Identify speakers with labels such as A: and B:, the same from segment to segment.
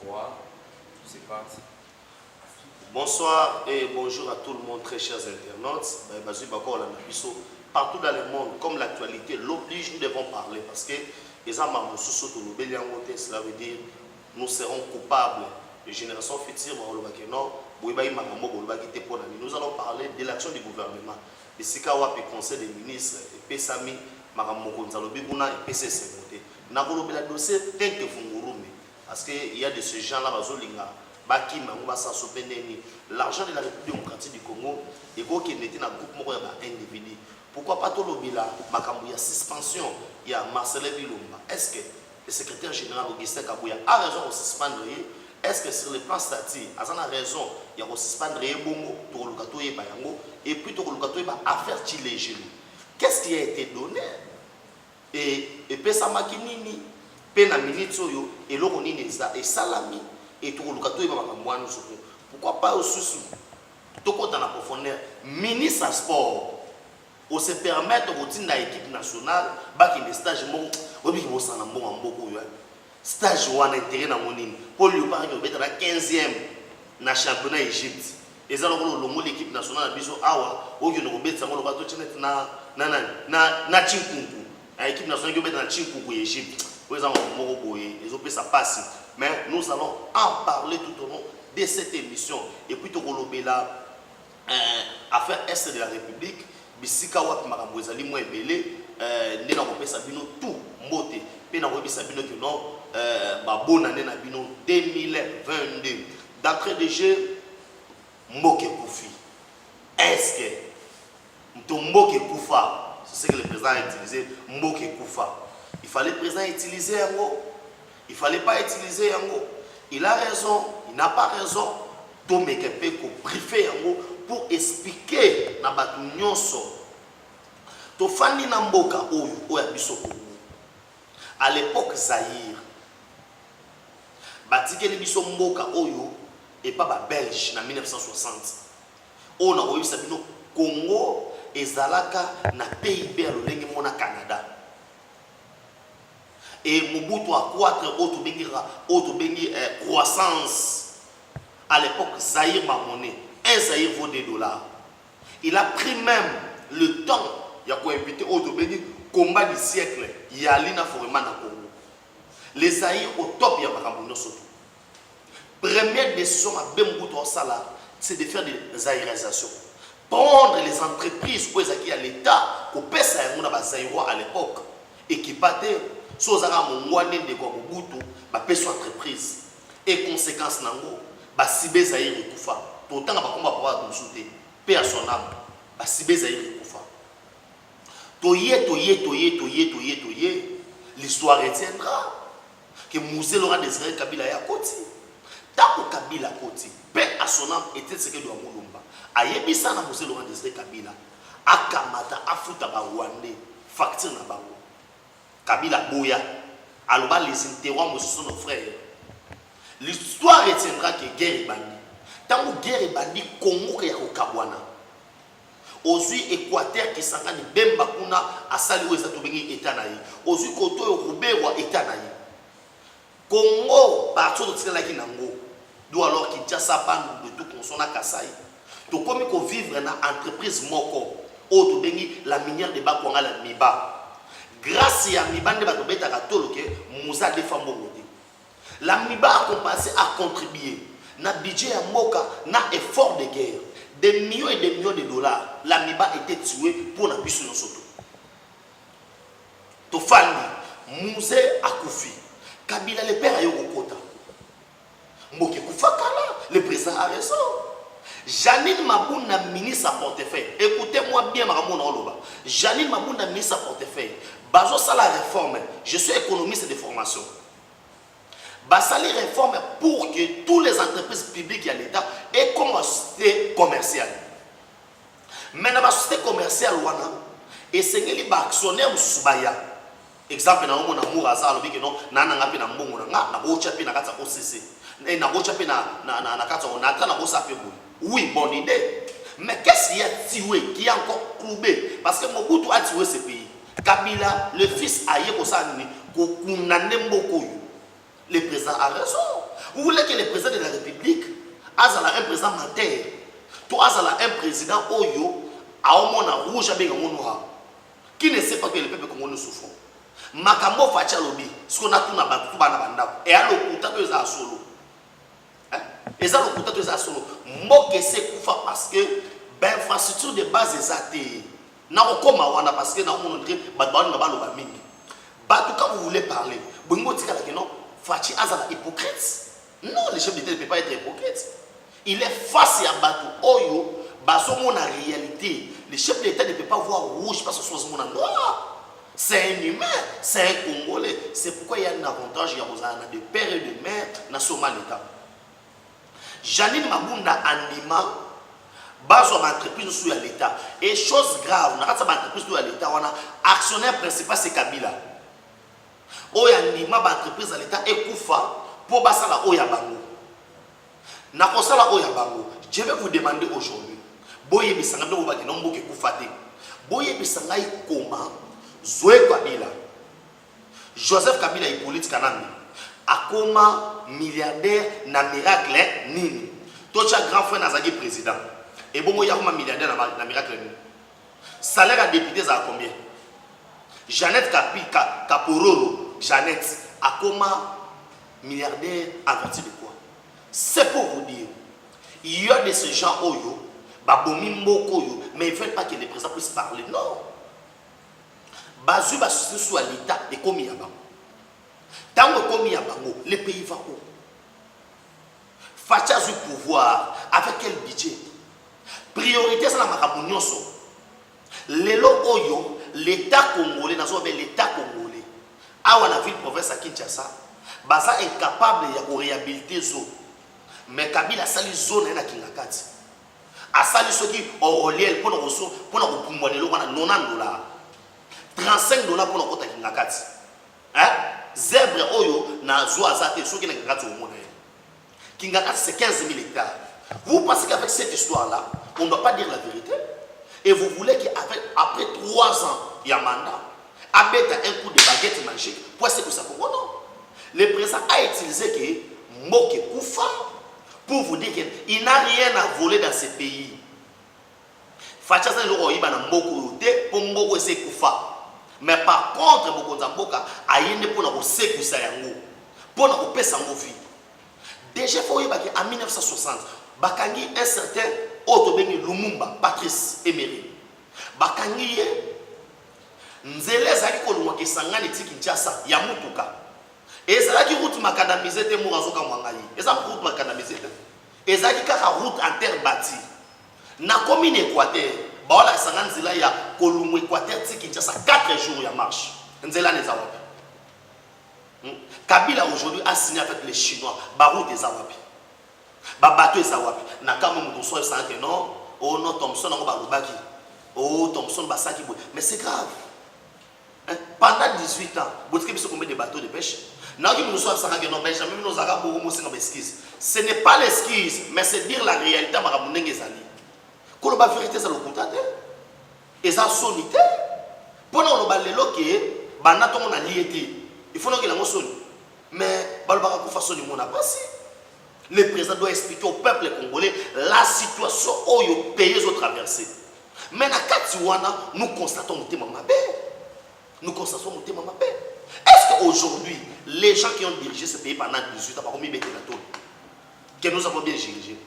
A: 3, c'est parti.
B: Bonsoir et bonjour à tout le monde, très chers internautes. Partout dans le monde, comme l'actualité l'oblige, nous devons parler parce que cela veut dire nous serons coupables. Les générations futures, nous allons parler de l'action du gouvernement. De Sikawa et conseil des ministres, et Pesami, Maramokonzalobiguna et PCC. Nous avons le dossier parce qu'il y a de ces gens-là, l'argent de la République démocratique du Congo et qui était dans le groupe individu. Pourquoi pas tout le bilan, il y a suspension, il y a Marcelin Bilumba. Est-ce que le secrétaire général Augustin Kabouya a raison de suspendre? Est-ce que sur le plan statique, il a raison de suspendre et puis affaire Chile? Qu'est-ce qui a été donné? Et Pesa Makinini, Pena Minitsoyo, et Loronisa et Salami, et pourquoi pas au sous tout dans la profondeur, ministre sport, on se permet de routine dans l'équipe nationale, qui est stage stage ou un intérêt dans mon île, pour lui parler de la 15e dans le championnat Égypte. Et ça, l'équipe nationale, awa, au lieu de remettre ça, on va tout na Chinkunku. L'équipe nationale qui est dans Chinkunku Égypte. Ça passe. Mais nous allons en parler tout au long de cette émission. Et puis, tout le là, affaire Est de la République, Bissikawa Marambouezali Mouébélé, Nena Sabino, tout moté. Pena Sabino qui non, bonne année Nabino 2022. D'entrée de jeu, Mboke Koufi. Est-ce que Mboke Koufa, c'est ce que le président a utilisé, Mboke Koufa. Il fallait le président utiliser un mot. Il ne fallait pas utiliser un mot. Il a raison, il n'a pas raison. Tout le monde peut briefer un mot pour expliquer na batu nyonso. To fandi na mboka oyo ya biso Congo. À l'époque Zaïre, batike le biso mboka oyo et pas ba Belge na 1960. On a oyo sabino Congo ezalaka na PIB ya lolenge mona Canada. Et Mobutu a croître autre croissance. À l'époque, Zaïre m'a monnaie. Un Zaïre vaut des $. Il a pris même le temps, il y a quoi invité autre combat du siècle. Il y a l'ina forêt na Congo. Les Zaïre au top, il y a Bakamono Soto. Première décision à Bembutu Sala, c'est de faire des aérisations. Prendre les entreprises pour les à l'État, pour payer ça à l'époque. Et qui partait. Si vous avez une entreprise et conséquence nango Sibé Zaïre Koufa tout le temps on va pouvoir nous soutenir paix à son âme Sibé Zaïre Koufa toye l'histoire retiendra que Mouzé Laurent Désiré Kabila ya Koti tant que Kabila Koti paix à son âme était ce que doit Moulumba ayebisa na Mouzé Laurent Désiré Kabila akamata afuta ba Rwandais facture na bango Kabila Boya, alors les interrompre ce sont nos frères. L'histoire retiendra que guerre est bandit. Tant que guerre est bandit, Congo est au Kabwana. Aujourd'hui, Équateur qui s'en gagne, Bemba Kuna, à Sali Oueza Tobengi Etanaï. Aujourd'hui, Koto et Roubewa Etanaï. Congo, partout de Tsela Kinango, doit alors qu'il y a sa bande de tout consommer à Kassai. Donc, comme il faut vivre dans l'entreprise Moko, au Tobengi, la minière de Bakwanga, la Miba. Grâce à Mibande Batobeta Katoloke, Moussa Defambo. La Miba a compensé, a contribué. Na budget à Moka, na effort de guerre. Des millions et des millions de $. La Miba était tuée pour la puissance de Soto. Tofandi, Moussé Akoufi. Kabila le père a eu au quota. Moke Koufakala, le président a raison. Janine Mabouna, ministre à portefeuille. Écoutez-moi bien, Maramona Oloba. Janine Mabouna, ministre à portefeuille. Bazo ça la réforme. Je suis économiste de formation. Basa la réforme pour que toutes les entreprises publiques et l'État aient comme société commerciale. Maintenant, la société commerciale, et c'est les actionnaires Soubaya. Exemple, na on a mouraza le bique non, na ngapi na mbongo na na bocha pe na kata OCC. Na bocha pe na kata on attend na bosa pe boui. Oui, bonne idée. Mais qu'est-ce qu'il y a tué qui a encore cloué? Parce que Mobutu a tué ce pays. Kabila, le fils Aye Kosani, le président a raison. Vous voulez que le président de la République azala un président menteur, to azala un président oyo a au moins rouge avec un noir, qui ne sait pas que le peuple congolais souffre. Makambo facha lobi, ce qu'on a tout na batu bana banda, et à l'okuta que ça solo. Et ça l'okuta que ça solo. Moke se koufa parce que ben infrastructure de base exacte. Na okoma wana parce que na montre batban na balo ba mingi. Batu quand vous voulez parler, bongo tikala que non, fachi azala hypocrite. Non, le chef d'État ne peut pas être hypocrite. Il est face à Batu Oyo, Basomo na réalité. Le chef d'État ne peut pas voir rouge parce que ce soit noir. C'est un humain, c'est un Congolais. C'est pourquoi il y a un avantage, il y a de père et de mère dans ce l'État. Janine Mabunda Andima, base sur l'entreprise sous l'État. Et chose grave, on a l'entreprise sous l'État, on a actionnaire principal, c'est Kabila. Oya Andima, l'entreprise à l'État, et Koufa, pour basala Oya Bango. Na kosala Oya Bango. Je vais vous demander aujourd'hui, Boye Bisanga, non boke Koufate, Boye Bisanga, comment Zoé Kabila, Joseph Kabila est politique kanami, akoma milliardaire na miracle nini. Tocha grand frère Nazagi président. Et bon il y a un milliardaire na miracle nini. Salaire à député ça combien? Jeannette Kapororo, Jeannette akoma milliardaire en vertu de quoi? C'est pour vous dire, il y a de ces gens oyo, babomi mboko yo, mais ils ne veulent pas que les présidents puissent parler. Non. Bazu ba sur l'État et comme il y a bango. Tant que comme il y a bango, le pays va où? Facha du pouvoir, avec quel budget? Priorité c'est la marabounioso. Lelo oyo, l'État congolais, l'État congolais, à la ville province à Kinshasa, baza incapable de réhabiliter zone. Mais Kabila sali zone na Kingakati. A sali ceux qui ont relié pour nous pour nous poumoiner le 90 $. 35 $ pour nous côté Kingakati. Hein? Zèbre oyo na zoa zate ceux qui na Kingakati au monde. Kingakati c'est 15 000 hectares. Vous pensez qu'avec cette histoire là, on ne doit pas dire la vérité? Et vous voulez qu'après 3 ans, il y a un mandat, avec un coup de baguette magique, pour ce que ça pour non. Le président a utilisé que Moke Koufa pour vous dire qu'il n'a rien à voler dans ce pays. Fachaza le roi Iba na Mboko yote pour Mboko ese Koufa. Mais par contre, Mboko Zamboka a yende pour na seku sa yango, pour na pesa ngo vie. Déjà faut Iba en 1960, bakangi un certain Otobengi Lumumba, Patrice Emery. Bakangi ye nzele zaki ko lumwa kesangani tiki Kinshasa ya mutuka. Et ça qui route macadamisée te mourazoka mwangayi. Et ça route macadamisée. Et ça qui kaka route en terre bâtie. Na commune Équateur, ba la sangani zila ya Kolumbu Équateur tiki Kinshasa 4 jours ya marche. Nzela les awapi. Kabila aujourd'hui a signé avec les Chinois, ba route des awapi. Ba bateau des awapi. Na kama mutoso ça que non, oh non Thompson ngo ba lubaki. Oh Thompson ba saki boy. Mais c'est grave. Pendant 18 ans, vous savez combien de bateaux de pêche? Ce n'est pas l'esquisse, mais c'est dire la réalité. Quand la vérité, c'est le contraire. Et ça sonité. Pendant le balelo qui est, banaton a lié. Il faut que la sonne. Mais balbara façon du monde a passé. Le président doit expliquer au peuple congolais la situation où les pays ont traversé. Mais dans Katiwana, nous constatons que nous constatons que nous est-ce qu'aujourd'hui, les gens qui ont dirigé ce pays pendant 18 ans, que nous avons bien dirigé,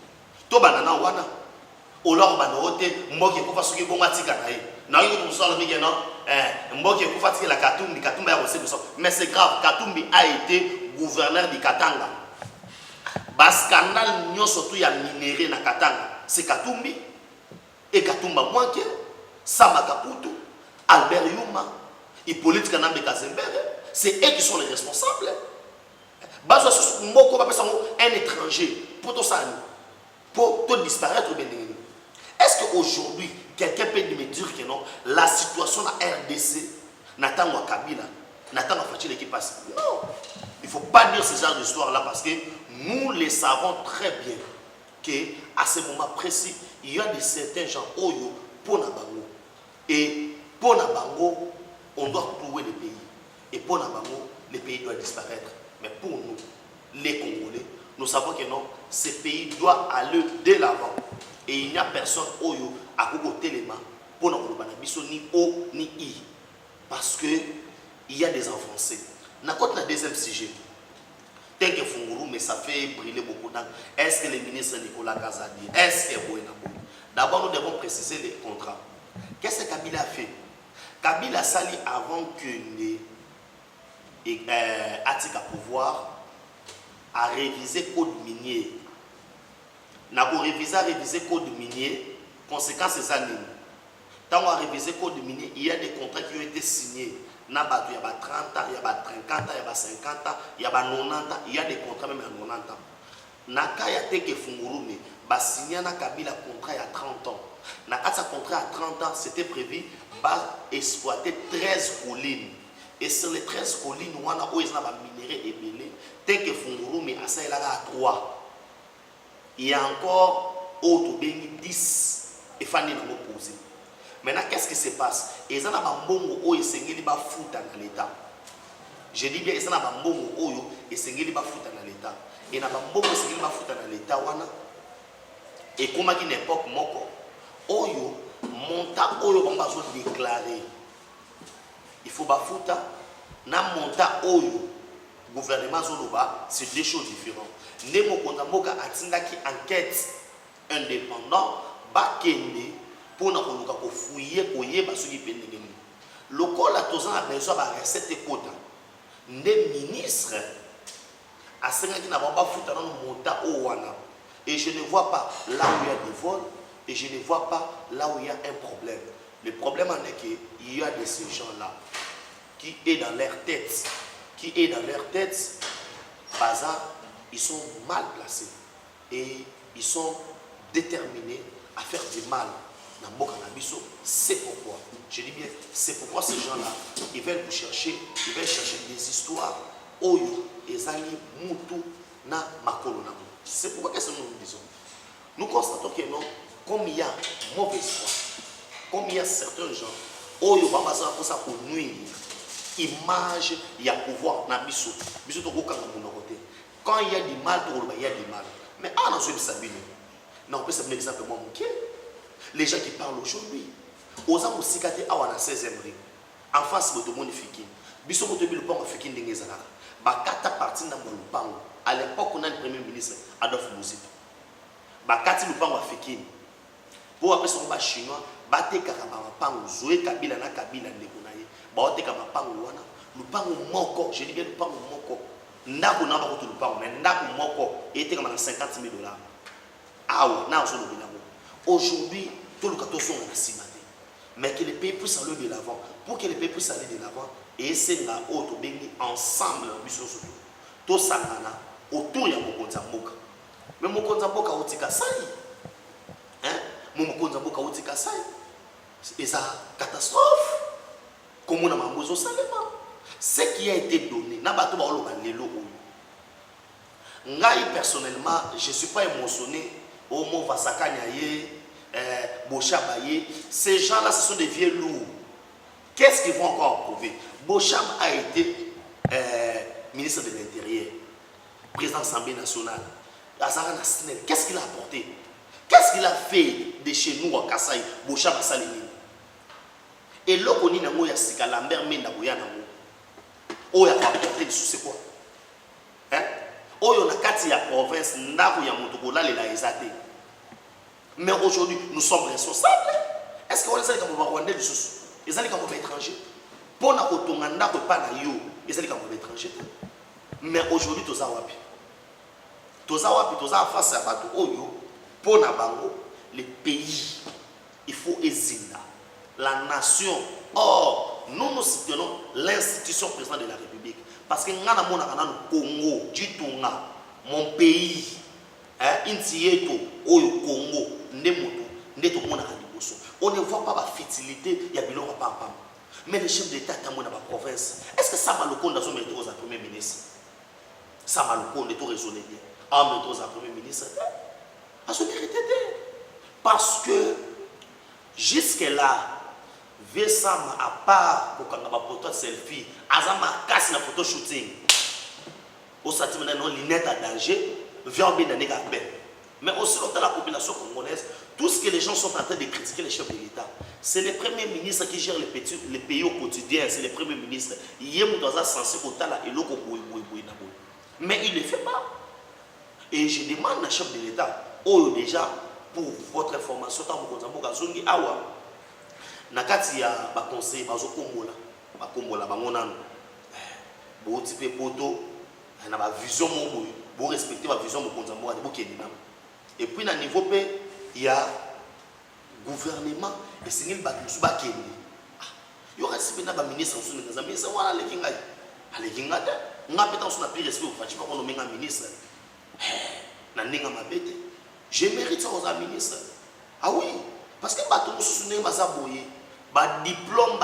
B: tout banana wana, ou alors banote, mboki ko fasuki ko matika nae. Na yo ko sala bigena, mboki ko fatiki la Katumbi, Katumba ya recevre ça. Mais c'est grave, Katumbi a été gouverneur du Katanga. Bas scandale nyoso tu ya minéré na Katanga, c'est Katumbi et Katumba Mwanke, Samba Kaputu, Albert Yuma, Hippolyte Kanambe Kazembere, c'est eux qui sont les responsables. Un étranger pour tout ça, pour tout disparaître. Est-ce qu'aujourd'hui, quelqu'un peut me dire que non, la situation à RDC n'attend pas Kabila, n'attend pas Fatih qui passe? Non, il ne faut pas dire ce genre d'histoire-là parce que nous les savons très bien qu'à ce moment précis, il y a de certains gens Oyo pour Nabango. Et pour Nabango, on doit clouer le pays. Et pour Nabango, le pays doit disparaître. Mais pour nous, les Congolais, nous savons que non, ce pays doit aller de l'avant. Et il n'y a personne oyo à côté les mains pour nous ni O ni I. Parce que il y a des enfoncés. N'a pas le deuxième sujet. Tel que Funguru, mais ça fait brûler beaucoup d'encre. Est-ce que le ministre Nicolas Kazadi, est-ce que Boenabo? D'abord, nous devons préciser les contrats. Qu'est-ce que Kabila a fait? Kabila sali avant que les Atika pouvoir a révisé le code minier. N'a pas révisé le code minier. Conséquence, c'est ça. Quand on a révisé le code minier, il y a des contrats qui ont été signés. Il y a 30 ans, il y a 50 ans, il y a 50 ans, il y a 90 ans, il y a des contrats même à 90 ans. Naka ya teke Funguru, bah signé un Kabila contrat il y a 30 ans. Naka sa contrat à 30 ans, c'était prévu d'exploiter 13 collines. Et sur les 13 collines, on a minéraux et belé. Teke Funguru, mais à ça il a 3. Il y a encore autre 10 et Fanny n'a pas posé. Maintenant, qu'est-ce qui se passe? Ils ont un bongo oyo esengeli ba futa dans l'État. Je dis bien, ils ont un bongo oyo esengeli ba futa dans l'État. Et na ba bongo esengeli ba futa dans l'État wana. Et comme à une époque moko, oyo monta oyo on va se déclarer. Il faut ba futa na monta oyo gouvernement zoloba, c'est deux choses différentes. Nemo konta moka atindaki enquête indépendant ba kende pour nous fouiller pour y le col a besoin de recette quota. Les ministres à 5 ans qui n'ont pas foutu dans le montant au Wana. Et je ne vois pas là où il y a des vols et je ne vois pas là où il y a un problème. Le problème est qu'il y a de ces gens-là qui est dans leur tête. Bazar, ils sont mal placés et ils sont déterminés à faire du mal. C'est pourquoi, je dis bien, c'est pourquoi ces gens-là, ils veulent chercher des histoires. Oyo, ezali mutu na makolo na. C'est pourquoi qu'est-ce que nous disons? Nous constatons que non, comme il y a mauvaise foi, comme il y a certains gens, oyo babaza pour ça pour nuire, image, il y a pouvoir na biso, biso to kokanga mon côté. Quand il y a du mal, il y a du mal. Mais on a joué sabine. Non, on peut s'appeler exactement mon les gens qui parlent aujourd'hui, aux gens aussi qui ont la 16e ring, en face de tout le monde fikin. Biso moto bi le pont fikin de ngezala. Ba kata parti na mo lupango. À l'époque on a le premier ministre Adolphe Mouzipa. Ba kati lupango fikin. Pour après son ba chinois, ba te kaka ba pango zoé Kabila na Kabila ndeko na ye. Ba te kaka pango wana, lupango moko, je dis bien lupango moko. Ndako na ba ko lupango, mais ndako moko était comme $50,000. Ah ouais, na so lo. Aujourd'hui, tout le cas sont en asimate. Mais que les pays puissent aller de l'avant. Pour que les pays puissent aller de l'avant, et c'est là où on ensemble, tout ça, autour de Mokonzamboka. Mais Mokonzamboka ou Tikasai. Hein? Mokonzamboka ou Tikasai. C'est une catastrophe. Comme on a mambozo salema. Ce qui a été donné, n'a pas tout le monde. Ngai personnellement, je ne suis pas émotionné. Omo Vasakanyaye, Bochabaye, ces gens-là, ce sont des vieux lourds. Qu'est-ce qu'ils vont encore prouver? Bochab a été ministre de l'Intérieur, président de l'Assemblée nationale. Qu'est-ce qu'il a apporté? Qu'est-ce qu'il a fait de chez nous à Kassai? Bochab a salini. Et là, on a dit que Lambert Menda Bouyana. On a apporté des sous, c'est quoi? Hein? Oyo na kati ya province ndako ya mutukola lela ezate. Mais aujourd'hui nous sommes responsables. Est-ce que on est comme Rwandais du sous? Ils sont comme étrangers. Pour na kotonga ndako pa na yo, ils sont comme étrangers. Mais aujourd'hui toza wapi? Toza face à bato oyo pour na bango le pays il faut ezinda la nation. Or nous soutenons l'institution président de la République. Parce que ngana mona kana no Congo, Jitunga, mon pays, Intieto, Oyo Congo, Nemoto, Neto mona kaliboso. On ne voit pas la fertilité, il y a biloko papa. Mais le chef d'État tamona ba province. Est-ce que ça m'a le compte dans son métro au premier ministre? Ça m'a le compte de tout raisonner bien. En métro au premier ministre, à se mériter. Parce que jusque là Vesama à part pour qu'on ait un photo de selfie, Azama casse la photo shooting. Au sentiment non lunette à danger, viens bien d'année à peine. Mais aussi dans la population congolaise, tout ce que les gens sont en train de critiquer les chefs de l'État, c'est les premiers ministres qui gèrent les pays au quotidien, c'est les premiers ministres. Il y a un censé mais il ne le fait pas. Et je demande à chef de l'État, oh déjà, pour votre information, tant que vous avez awa, nakati ya ba conseil bazo kombola bangonano, bo type poto, na ba vision mo bo respecter ba vision mo konzambo de bokenina. Et puis à niveau P, il y a gouvernement et c'est une bataille sous bakeni. Il y aura si bien un ministre en sous les amis, c'est voilà les kingai. Les kingai, on a peut-être on a pris respect au fait qu'on nomme un ministre. N'anninga mabete. Je mérite ça aux ministres. Ah oui, parce que bateau sous les mazaboye, diplôme,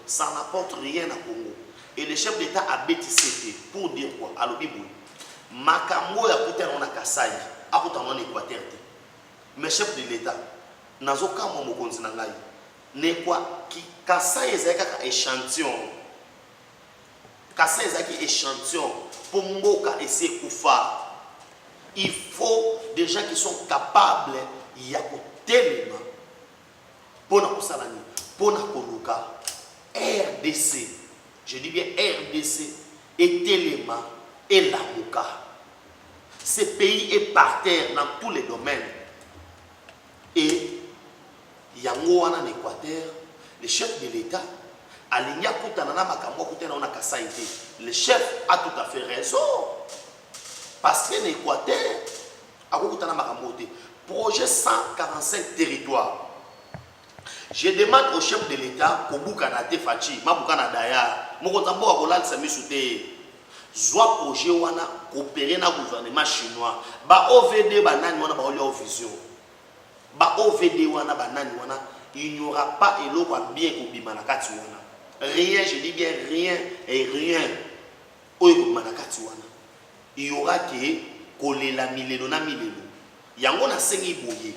B: ça n'apporte rien à Congo. Et le chef d'État a bêtisé pour dire quoi? À l'obibou. Makambo ya kuta on a Kasai, a kuta on Équateur. Mais chef de l'État, nazo kama mokonzi na ngai. Ne quoi qui Kasai ezaka échantillon. Kasai ezaki échantillon pour mboka essayer kufa. Il faut des gens qui sont capables ya kotelema pona kosalani, pona koluka RDC. Je dis bien RDC et Téléma et Lamuka. Ce pays est par terre dans tous les domaines. Et yango wana en Équateur, le chef de l'État, le chef a tout à fait raison. Parce qu'en Équateur, projet 145 territoires. Je demande au chef de l'État, Kobukanate Fachi, Mabukanadaya, Mokotambo Akolal Samisute, Zwa projet wana coopérer na gouvernement chinois. Ba OVD banani wana ba olio vision. Ba OVD wana banani wana, il n'y aura pas eloko bien kobima na kati wana. Rien, je dis bien rien et rien. Oyo kobima na kati wana. Il y aura que kolela milelo na milelo. Yango na sengi boye.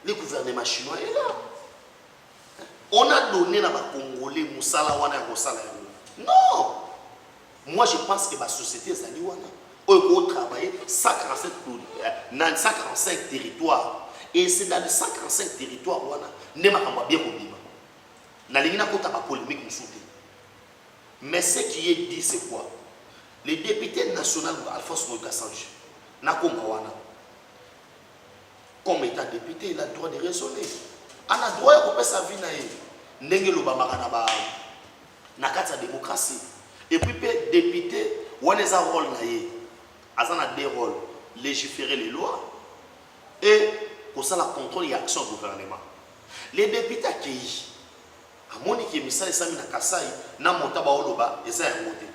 B: Le gouvernement chinois est là. On a donné na ba Congolais musala wana ya kosala yango. Non. Moi, je pense que la société est au travail 145 territoires. Et c'est dans les 145 territoires où on a bien polémique. Mais ce qui est dit, c'est quoi? Le député national Alphonse Moïkassange, comme étant député, il a le droit de raisonner. Il a le droit de couper sa vie. Il a le droit de la démocratie. Et puis, député, on a un rôle, on a deux rôles, légiférer les lois et pour ça, la contrôle et l'action du gouvernement. Les députés accueillis, à mon équipe, il y a un Kasai, n'a monté à Oloba, et ça a monté.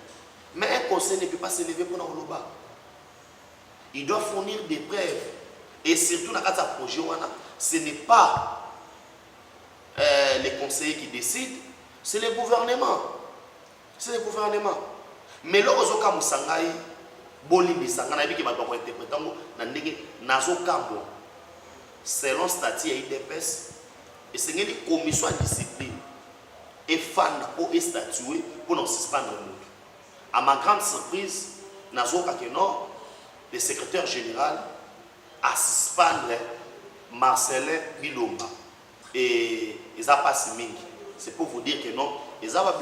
B: Mais un conseil ne peut pas s'élever pour Oloba. Il doit fournir des preuves. Et surtout, dans le projet, ce n'est pas les conseillers qui décident, c'est le gouvernement. C'est le gouvernement. Mais lorsque vous avez selon statut IDPS, et c'est une commission de discipline et fan pour statuer pour nous suspendre. À ma grande surprise, le secrétaire général a suspendu Marcelin Bilomba et ils n'ont pas signé. C'est pour vous dire que non, ils ont pas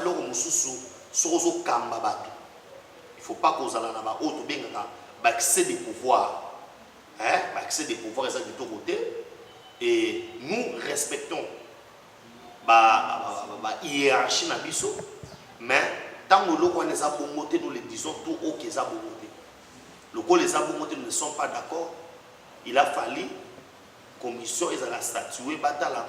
B: il ne faut pas qu'on ait accès des pouvoirs. Accès des pouvoirs de tous côtés. Et nous respectons la hiérarchie. Mais tant que nous les disons tout haut qu'ils ont bongoté. Les abongotés ne sont pas d'accord. Il a fallu commission, ils ont statué, batala.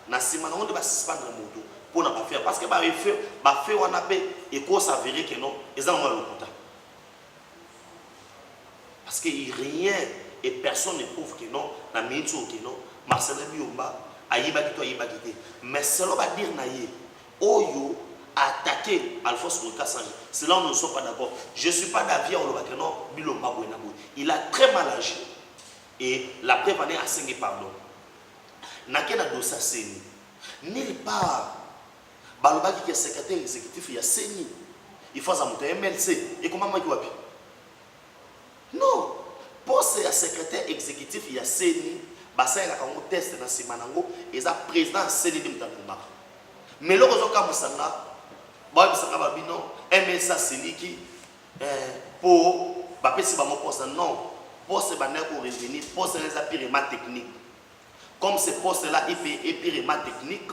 B: Nassima, on doit suspendre le moto. Pour ne pas faire parce que fait on a fait et qu'on s'avérer que non ils ont le quota parce que rien et personne ne prouve que non na minute que non Marcelin Biomba ayiba kité mais cela va dire naïe oyo attaquer Alphonse Moïkassange c'est là où nous ne sommes pas d'accord. Je ne suis pas d'avis on le que non Bilomba il a très mal agi et la preuve en est à 5 pardon n'a qu'un dossier séni nulle part. Balobaki qui est secrétaire exécutif, il y a CENI. Il faut ça monter MLC. Et comment moi qui wapi? exécutif il y a CENI basa la kango test na simanango et ça président CENI de mutakumba mais le rezo ka musanga ba musanga ba bino MSA Seliki pour ba pesi ba mo poste non poste ba na ko revenir poste les apirement technique comme ce poste là et pirement technique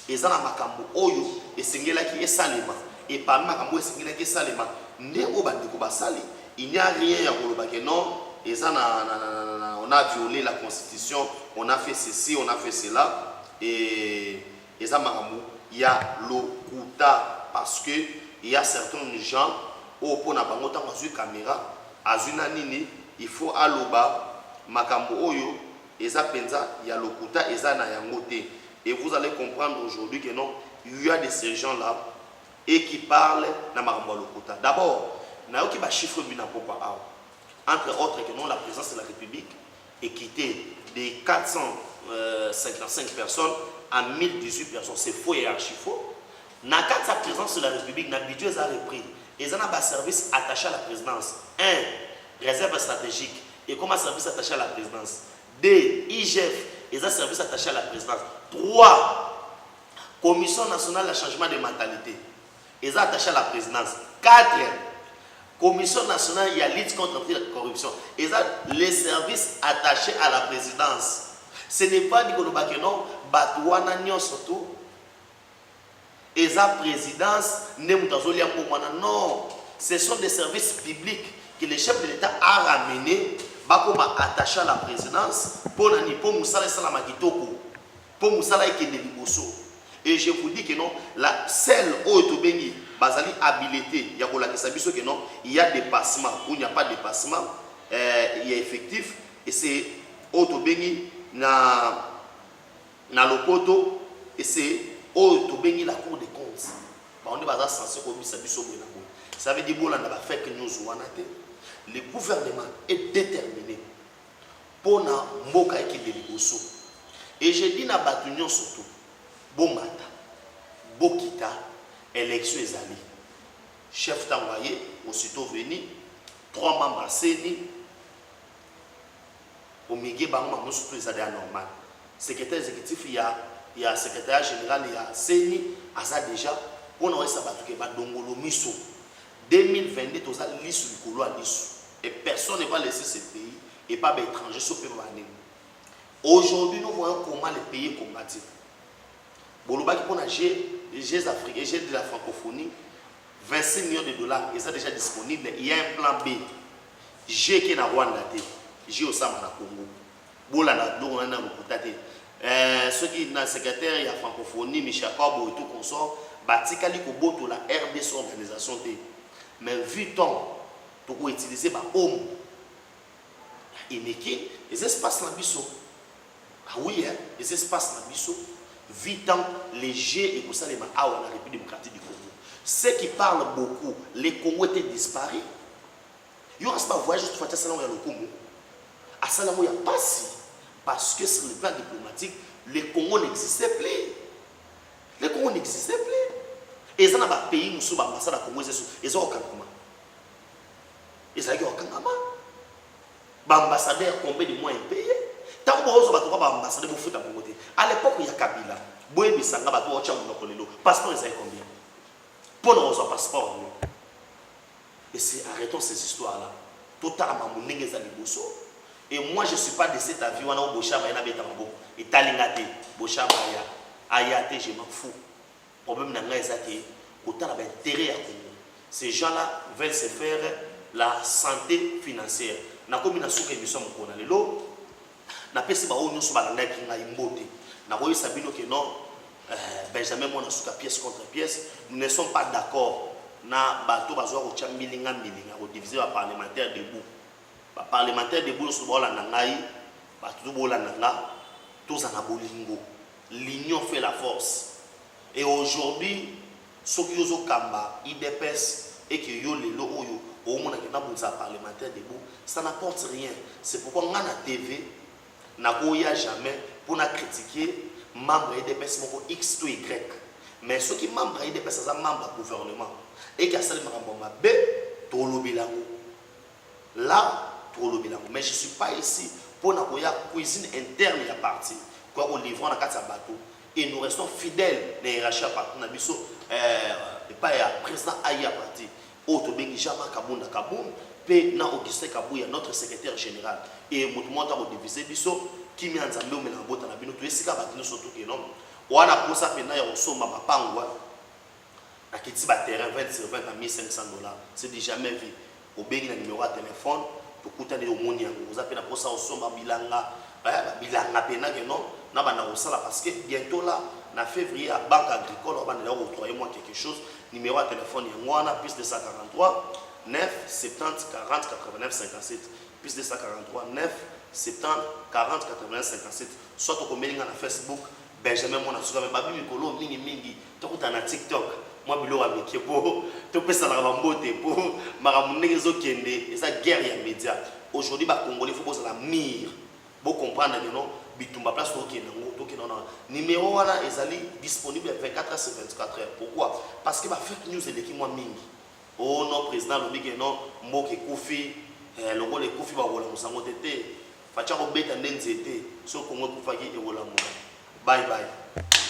B: et ça na makambo oyo et singela ki esalema et parmi makambo singela ki esalema nde o bandiko basali il n'y a rien à koloba que non et ça on a violé la constitution on a fait ceci on a fait cela et ça makambo il y a lokuta parce que il y a certains gens au pona bango tango sur caméra azuna nini il faut aloba makambo oyo et ça penza il y a lokuta et ça na yango te et vous allez comprendre aujourd'hui que non il y a de ces gens là et qui parlent na makambo lokuta d'abord na yoki ba chiffre bina pourquoi entre autres que non la présence de la République est quittée de 455 personnes à 1018 personnes c'est faux et archi faux na quand sa présence de la République na budget a repris et ça n'a pas service attaché à la présidence 1 réserve stratégique et comme un service attaché à la présidence 2 IGF et ça service attaché à la présidence 3 commission nationale de changement de mentalité et ça attaché à la présidence 4 commission nationale il y a lutte contre la corruption et ça les services attachés à la présidence ce n'est pas du que non batouana nyon surtout et ça présidence non ce sont des services publics que le chef de l'État a ramené comme attaché à la présidence pour Moussala Salama Kitoko pour Moussala Ekende Liboso et je vous dis que non la celle où Tobengi Bazali habilité il y a que non il y a dépassement ou il n'y a pas de dépassement il y a effectif et c'est Otobengi na lopoto et c'est Otobengi la cour des comptes on est censé ça veut dire que le gouvernement est déterminé pour na mboka Ekende Liboso et je dis na batunion surtout bomata bokita élection ezali chef d'envoyé aussitôt venu 3 membres à CENI au milieu bango surtout ezali anormal secrétaire exécutif il y a secrétaire général il y a CENI asa déjà pour na esa batuke ba dongolo miso 2022 toza lisu likolo a lisu et personne ne va laisser ce pays et pas étranger sauf Mbané. Aujourd'hui nous voyons comment les pays combattent. Bolobaki pour la G africains, G de la francophonie, 26 millions de dollars, et ça déjà disponible. Il y a un plan B. G qui est en Rwanda, G au Sama na Congo. Bola na do na Rukutate. Ceux qui sont secrétaire, il y a francophonie, Michel Korbo et tout consort, Batikali Koboto la RDC organisation T. Mais vu tant, tu peux utiliser par homme. Et les espaces dans biso. Ah oui, les espaces dans biso. Vitant les G et pour ça les la République démocratique du Congo. Ceux qui parlent beaucoup, les Congo étaient disparus. Il y aura pas voyage juste pour faire ça dans le Congo. À ça il y a pas si parce que sur le plan diplomatique, les Congo n'existaient plus. Les Congo n'existaient plus. Et ça n'a pas pays nous sommes ambassade à Congo ils ont aucun comment. Ils ont aucun comment. Ambassadeur combien de mois payé. Tant que vous avez ambassadeur vous faites à Congo. À l'époque, il y a Kabila. Boye Bissanga bato ocha monokolelo. Passeport ils avaient combien? Pour nous avoir passeport. Et c'est arrêtons ces histoires là. Totalement mon nengeza liboso. Et moi je suis pas de cet avis wana bochama na betambo. Et talingate bochama ya ayate je m'en fous. Problème na ngai ezaki kotala ba intérêt à Congo. Ces gens là veulent se faire la santé financière. Na komi na suka émission mokona lelo. Na pesi ba o nyonso ba ngai kinga imbote. Na koyi sabino que non Benjamin mona suka pièce contre pièce, nous ne sommes pas d'accord na bato bazwa ko chambilinga mbilinga ko diviser ba parlementaire debout. Ba parlementaire debout so bola na ngai, ba tout bola na nga, tous en abolingo. L'union fait la force. Et aujourd'hui, ceux qui ont kamba, IDPS et qui ont les lots au monde qui n'a pas parlementaire debout, ça n'apporte rien. C'est pourquoi on a la TV n'a pas jamais pour nous critiquer membres IDPS X ou Y. Mais ceux qui sont membres IDPS sont membres du gouvernement. Et qui ont seulement un B, tout le bilan. Là, tout le bilan. Mais je ne suis pas ici pour la cuisine interne ya parti quoi au livrant na kati ya bateau et nous restons fidèles na hiérarchie ya parti na biso pas ya président aya parti auto bengi Jean-Marc Kabunda Kaboum pe na Augustin Kabouya notre secrétaire général et mutu monta ko diviser biso kimi anzambe o mena bota na bino to esika batino surtout que non wana posa pena ya osomba mapangwa na kiti ba terrain 20 sur 20 à $1,500 c'est déjà jamais vu au bengi na numéro de téléphone to kutane au moni yango oza pena posa osomba bilanga bilanga pena que non na bana osala parce que bientôt là na février à banque agricole on va nous octroyer moi quelque chose numéro de téléphone yango wana plus de 143 9 70 40 89 57 plus de 143 9 70 40 89 57 soit au melinga na Facebook Benjamin mona suka me babi mikolo mingi tokuta na TikTok moi bilo wa mekepo to pesa na bambote po maramunenge zo kende esa guerre ya média aujourd'hui ba congolais faut poser la mire bo comprendre que non bitumba place to kenango to kenana numéro wana ezali disponible 24 heures sur 24 heures pourquoi parce que ba fake news eleki moi mingi oh non président lobi que non mboke kufi longo le kufi ba wola musango tete facha ko beta ndenze te so kongo kufaki e wola mo bye bye